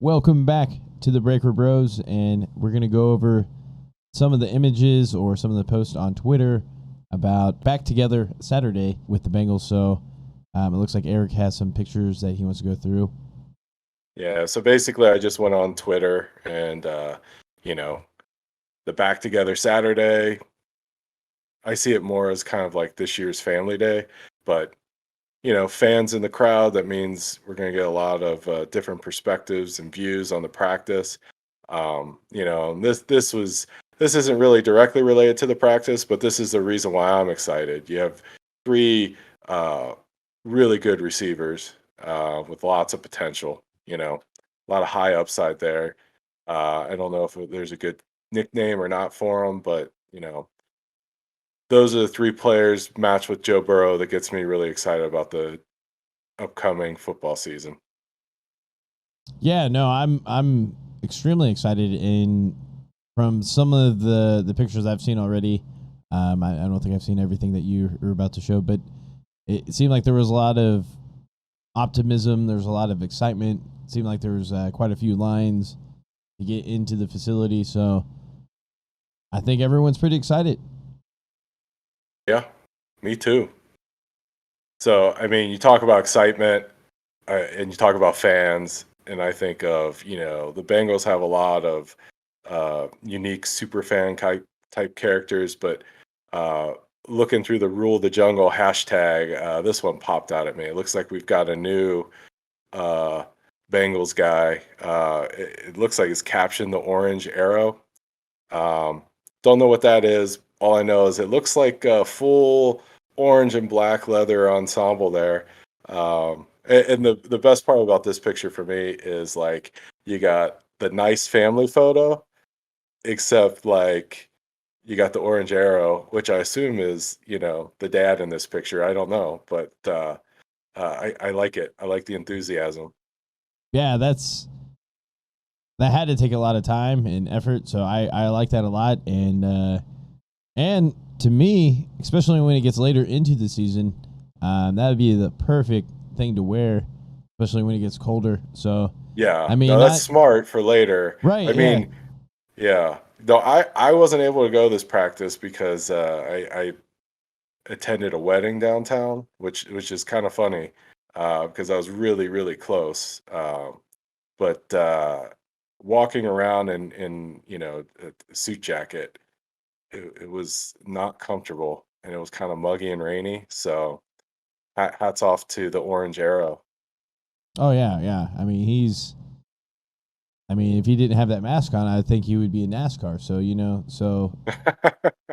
Welcome back to the Breaker Bros, and we're going to go over some of the images or some of the posts on Twitter about back together Saturday with the Bengals. So it looks like Eric has some pictures that he wants to go through. Yeah, so basically I just went on Twitter and the back together Saturday, I see it more as kind of like this year's family day, but fans in the crowd, that means we're going to get a lot of different perspectives and views on the practice. And this isn't really directly related to the practice, but this is the reason why I'm excited. You have three really good receivers with lots of potential. A lot of high upside there. I don't know if there's a good nickname or not for them, but those are the three players matched with Joe Burrow that gets me really excited about the upcoming football season. Yeah, no, I'm extremely excited. And from some of the pictures I've seen already, I don't think I've seen everything that you are about to show, but it seemed like there was a lot of optimism. There's a lot of excitement. It seemed like there was quite a few lines to get into the facility. So I think everyone's pretty excited. Yeah, me too. So, I mean, you talk about excitement and you talk about fans, and I think of, the Bengals have a lot of unique super fan type characters, but looking through the Rule the Jungle hashtag, this one popped out at me. It looks like we've got a new Bengals guy. It looks like it's captioned the orange arrow. Don't know what that is. All I know is it looks like a full orange and black leather ensemble there. And the best part about this picture for me is like you got the nice family photo, except like you got the orange arrow, which I assume is, the dad in this picture. I don't know, but I like it. I like the enthusiasm. Yeah, that had to take a lot of time and effort. So I like that a lot. And to me, especially when it gets later into the season, that would be the perfect thing to wear, especially when it gets colder. So Yeah, I mean, no, that's smart for later. right? I Yeah. mean, yeah. No, I wasn't able to go this practice because I attended a wedding downtown, which is kind of funny because I was really, really close. But walking around in a suit jacket, it was not comfortable, and it was kind of muggy and rainy. So hats off to the Orange Arrow. Oh yeah, yeah. I mean, if he didn't have that mask on, I think he would be in NASCAR. So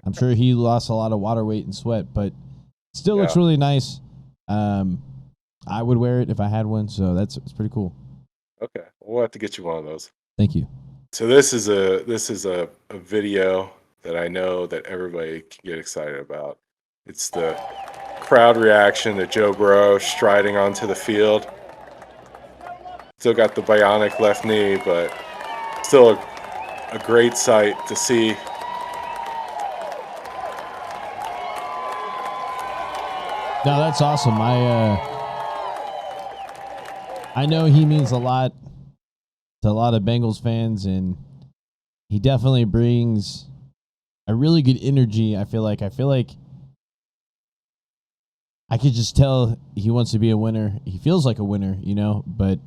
I'm sure he lost a lot of water weight and sweat, but still looks Yeah. really nice. I would wear it if I had one, so it's pretty cool. Okay, we'll have to get you one of those. Thank you. So this is a video that I know that everybody can get excited about. It's the crowd reaction to Joe Burrow striding onto the field. Still got the bionic left knee, but still a great sight to see. No, that's awesome. I know he means a lot to a lot of Bengals fans, and he definitely brings a really good energy. I feel like I could just tell he wants to be a winner. He feels like a winner, but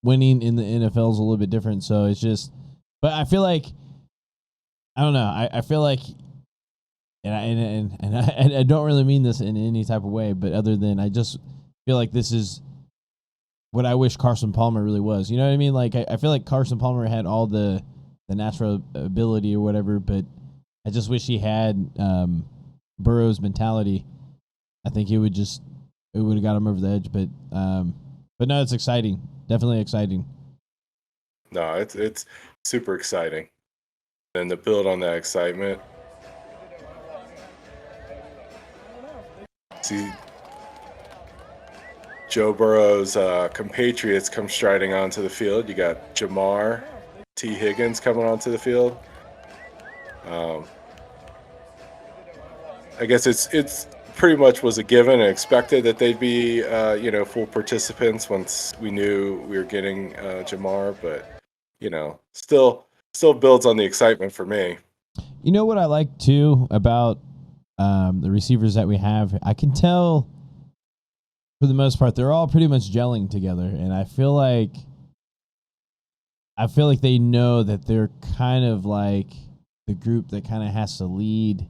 winning in the NFL is a little bit different. So it's just, but I feel like, I don't know. I feel like, and I don't really mean this in any type of way, but other than I just feel like this is what I wish Carson Palmer really was. You know what I mean? Like I feel like Carson Palmer had all the natural ability or whatever, but I just wish he had Burrow's mentality. I think it would have got him over the edge. But no, it's exciting. Definitely exciting. No, it's super exciting. And to build on that excitement, see Joe Burrow's compatriots come striding onto the field. You got Jamar T. Higgins coming onto the field. I guess it's pretty much was a given and expected that they'd be, full participants once we knew we were getting Jamar. But still builds on the excitement for me. You know what I like too about the receivers that we have? I can tell for the most part they're all pretty much gelling together, and I feel like they know that they're kind of like the group that kind of has to lead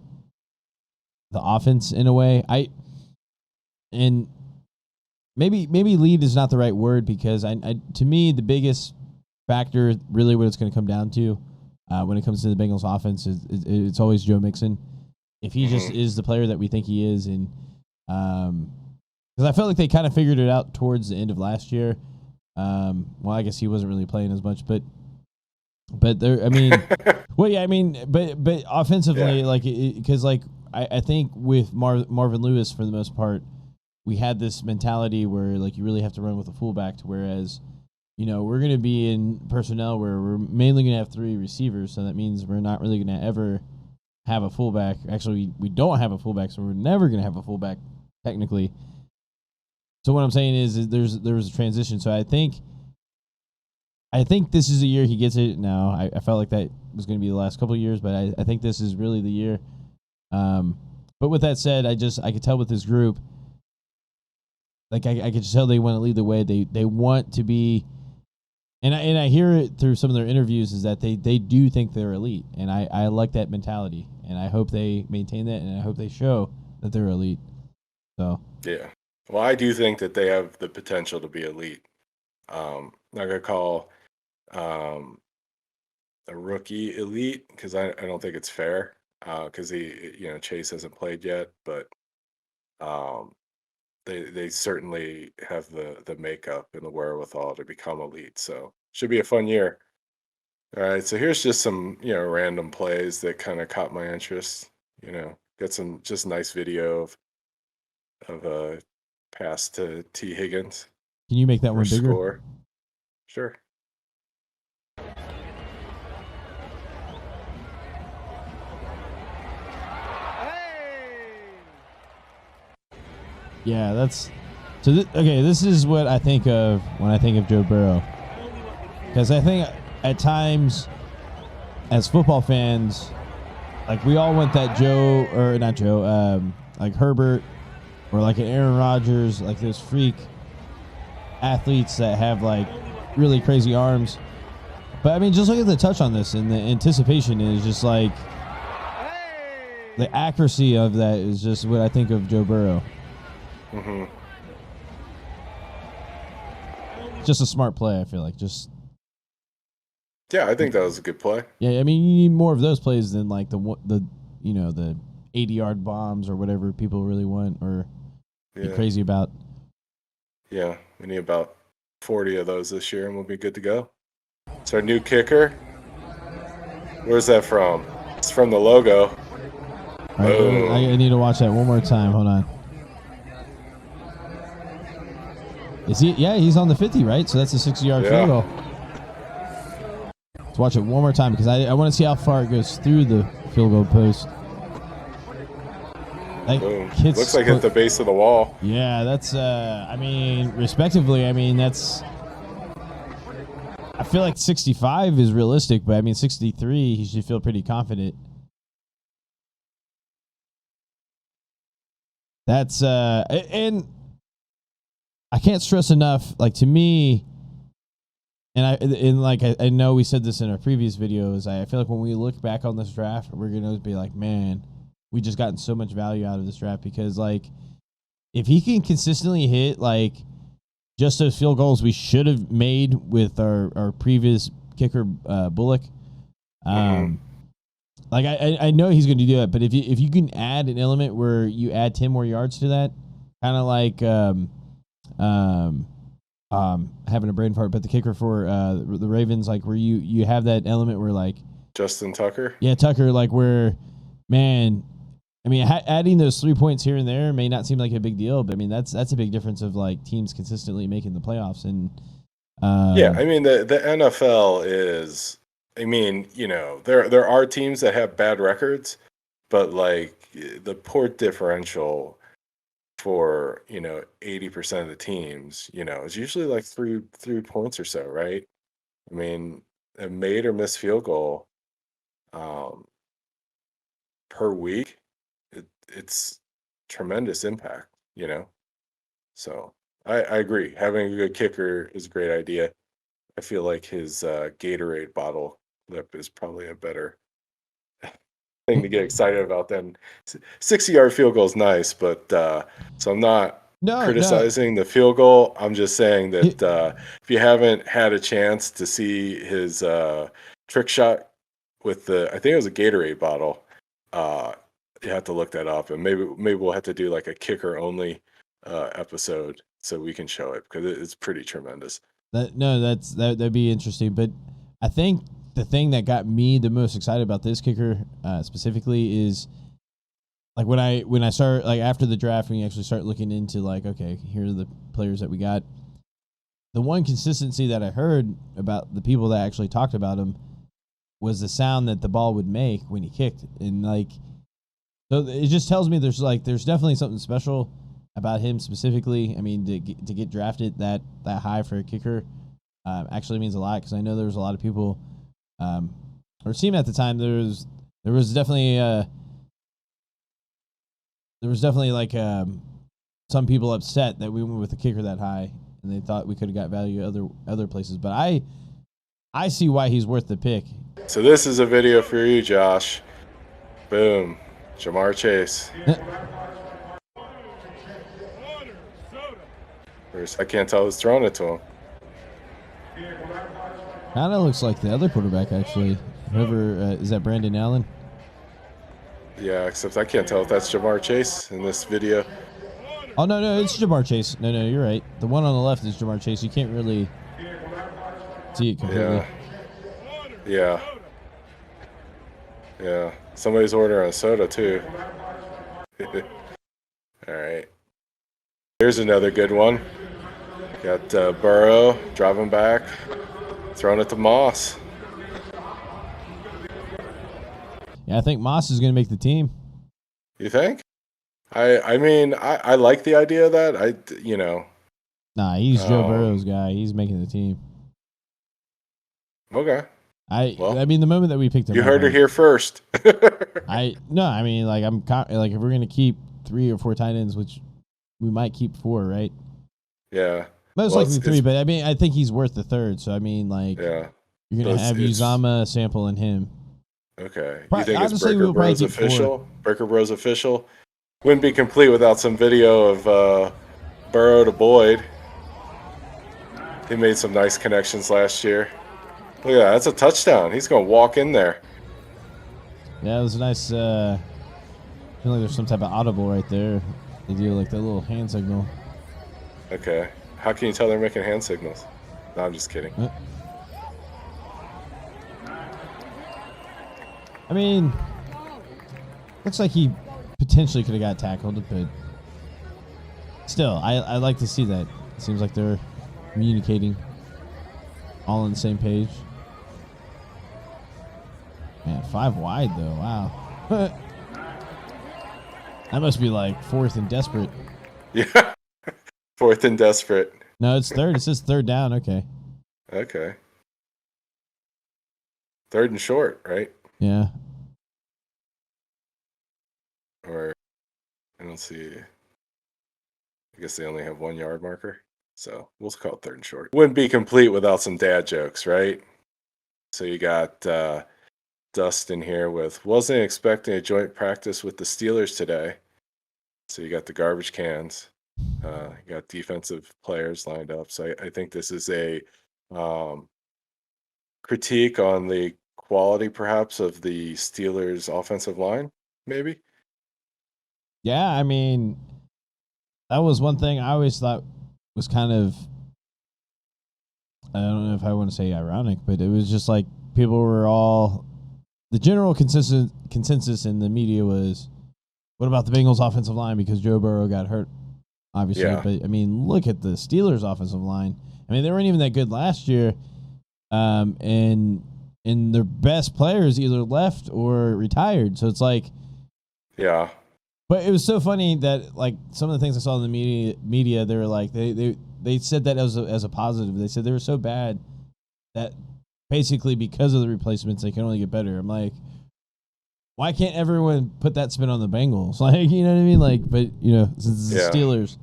the offense in a way. And maybe lead is not the right word, because I to me the biggest factor, really what it's going to come down to when it comes to the Bengals offense, is it's always Joe Mixon. If he just is the player that we think he is, and because I felt like they kind of figured it out towards the end of last year. Well, I guess he wasn't really playing as much, but there. I mean, well, yeah, I mean, but offensively, Yeah. like, because like I think with Marvin Lewis, for the most part, we had this mentality where like you really have to run with a fullback, whereas we're going to be in personnel where we're mainly going to have three receivers, so that means we're not really going to ever have a fullback. Actually, we don't have a fullback, so we're never going to have a fullback technically. So what I'm saying is there was a transition. So I think this is the year he gets it. Now I felt like that was going to be the last couple of years, but I think this is really the year. But with that said, I could tell with this group, like I could just tell they want to lead the way. They want to be, and I hear it through some of their interviews, is that they do think they're elite, and I like that mentality, and I hope they maintain that, and I hope they show that they're elite. So Yeah. Well, I do think that they have the potential to be elite. Not gonna call a rookie elite, because I don't think it's fair, because Chase hasn't played yet, but they certainly have the makeup and the wherewithal to become elite. So should be a fun year. All right, so here's just some random plays that kind of caught my interest. Got some just nice video of a pass to T. Higgins can you make that for one a bigger? score. Sure. Yeah, that's so. Okay, this is what I think of when I think of Joe Burrow, because I think at times, as football fans, like we all want that Joe, or not Joe, like Herbert, or like an Aaron Rodgers, like those freak athletes that have like really crazy arms. But I mean, just look at the touch on this, and the anticipation is just like the accuracy of that is just what I think of Joe Burrow. Mm-hmm. Just a smart play, I feel like. Just Yeah, I think that was a good play. yeah, I mean, you need more of those plays than like the 80-yard bombs or whatever people really want or be crazy about. Yeah, we need about 40 of those this year, and we'll be good to go. It's our new kicker. Where's that from? It's from the logo. All right, I need to watch that one more time. Hold on. Is he? Yeah, he's on the 50, right? So that's a 60-yard field goal. Let's watch it one more time, because I want to see how far it goes through the field goal post. Boom. Looks like at the base of the wall. Yeah, that's, I mean, respectively, I mean, that's, I feel like 65 is realistic, but I mean, 63, he should feel pretty confident. That's, and I can't stress enough, like, to me, and I know we said this in our previous videos, I feel like when we look back on this draft, we're going to be like, man, we just gotten so much value out of this draft, because, like, if he can consistently hit, like, just those field goals we should have made with our previous kicker, Bullock, like, I know he's going to do it, but if you can add an element where you add 10 more yards to that, kind of like having a brain fart, but the kicker for the Ravens, like where you have that element where like Justin Tucker. Yeah, Tucker, like where, man, I mean, adding those 3 points here and there may not seem like a big deal, but I mean that's a big difference of like teams consistently making the playoffs. And yeah, I mean the NFL is, I mean, there are teams that have bad records, but like the port differential for 80% of the teams, it's usually like three points or so, right? I mean, a made or missed field goal um, per week, it's tremendous impact. So I agree. Having a good kicker is a great idea. I feel like his Gatorade bottle lip is probably a better thing to get excited about than 60-yard field goal is nice, but so I'm not No. criticizing the field goal. I'm just saying that if you haven't had a chance to see his trick shot with I think it was a Gatorade bottle, uh, you have to look that up, and maybe we'll have to do like a kicker only episode so we can show it because it's pretty tremendous. That'd be interesting. But I think the thing that got me the most excited about this kicker specifically is like when I start like after the draft, when you actually start looking into like, okay, here are the players that we got. The one consistency that I heard about the people that actually talked about him was the sound that the ball would make when he kicked, and like, so it just tells me there's definitely something special about him specifically. I mean, to get drafted that high for a kicker actually means a lot, because I know there was a lot of people, or it seemed at the time there was definitely like some people upset that we went with the kicker that high, and they thought we could have got value other places. But I see why he's worth the pick. So this is a video for you, Josh. Boom, Jamar Chase. I can't tell who's throwing it to him. Kind of looks like the other quarterback, actually. Whoever is that, Brandon Allen? Yeah, except I can't tell if that's Jamar Chase in this video. Oh no, it's Jamar Chase. No, you're right. The one on the left is Jamar Chase. You can't really see it completely. Yeah. Somebody's ordering a soda too. All right. Here's another good one. Got Burrow driving back, throwing it to Moss. Yeah, I think Moss is going to make the team. You think? I mean, I like the idea of that. Nah, he's Joe Burrow's guy. He's making the team. Okay. I mean, the moment that we picked him, you heard it here first. I mean, like if we're gonna keep 3 or 4 tight ends, which we might keep 4, right? Yeah. Most likely 3, but I mean, I think he's worth the 3rd. So I mean, like, yeah, you're gonna have Uzama, Sample, and him. Okay. You think honestly, it's Breaker Bros official? Breaker Bros official? Wouldn't be complete without some video of Burrow to Boyd. He made some nice connections last year. Look at that. That's a touchdown. He's going to walk in there. Yeah, it was a nice. I feel like there's some type of audible right there. They do like that little hand signal. Okay. How can you tell they're making hand signals? No, I'm just kidding. I mean, looks like he potentially could have got tackled, but still, I like to see that. It seems like they're communicating all on the same page. Man, 5 wide though. Wow. That must be like 4th and desperate. Yeah. 4th and desperate. No, it's 3rd. It says 3rd down. Okay. Okay. 3rd and short, right? Yeah. Or I don't see. I guess they only have 1 yard marker. So we'll call it 3rd and short. Wouldn't be complete without some dad jokes, right? So you got Dustin here with, wasn't expecting a joint practice with the Steelers today. So you got the garbage cans. You got defensive players lined up. So I think this is a critique on the quality, perhaps, of the Steelers' offensive line, maybe? Yeah, I mean, that was one thing I always thought was kind of, I don't know if I want to say ironic, but it was just like people were all, the general consensus in the media was, what about the Bengals offensive line, because Joe Burrow got hurt, obviously. Yeah. But I mean, look at the Steelers offensive line. I mean, they weren't even that good last year, and their best players either left or retired. So it's like, yeah. But it was so funny that like some of the things I saw in the media, they were like they said that as a positive. They said they were so bad that basically because of the replacements they can only get better. I'm like, why can't everyone put that spin on the Bengals? Like, you know what I mean? Like, but since it's the Steelers,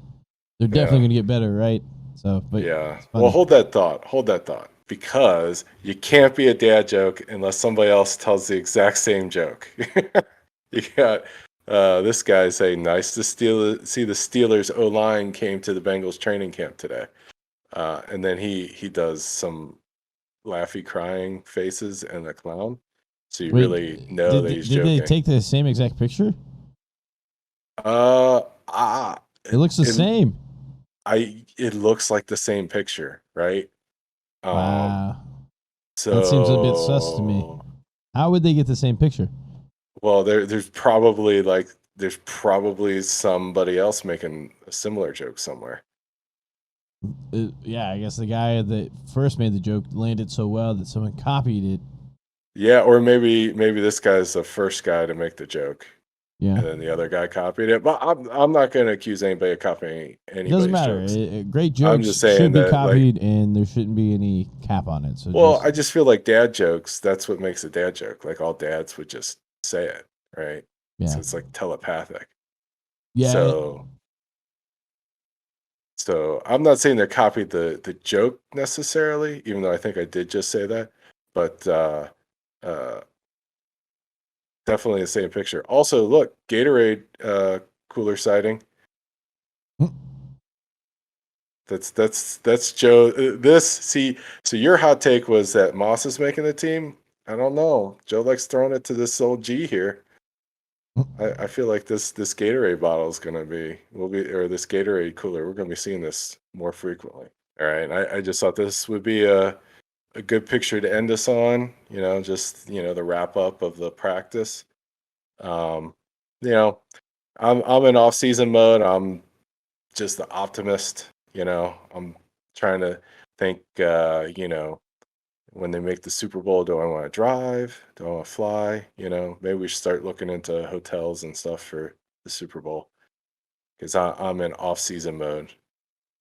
they're definitely going to get better, right? So, but yeah. Well, hold that thought. Hold that thought. Because you can't be a dad joke unless somebody else tells the exact same joke. You got this guy saying, "Nice to see the Steelers O line came to the Bengals training camp today," and then he does some laughy, crying faces and a clown. So you really know that he's did they joking. take the same exact picture? It looks the same. It looks like the same picture, right? Wow. So that seems a bit sus to me. How would they get the same picture? Well, there's probably somebody else making a similar joke somewhere. Yeah, I guess the guy that first made the joke landed so well that someone copied it. Yeah, or maybe this guy's the first guy to make the joke. Yeah. And then the other guy copied it. But I'm not going to accuse anybody of copying anybody's Doesn't matter. jokes. Great jokes I'm just saying should be that, copied, and there shouldn't be any cap on it. So well, I just feel like dad jokes, that's what makes a dad joke. Like all dads would just say it, right? Yeah. So it's like telepathic. Yeah. So I'm not saying they copied the joke necessarily, even though I think I did just say that. But definitely the same picture. Also, look, Gatorade cooler sighting. That's Joe. So your hot take was that Moss is making the team. I don't know. Joe likes throwing it to this old G here. I feel like this Gatorade bottle is gonna be or this Gatorade cooler. We're gonna be seeing this more frequently. All right. I just thought this would be a good picture to end us on. Just the wrap up of the practice. Um, I'm in off season mode. I'm just the optimist. I'm trying to think. When they make the Super Bowl, do I want to drive? Do I want to fly? Maybe we should start looking into hotels and stuff for the Super Bowl because I'm in off season mode.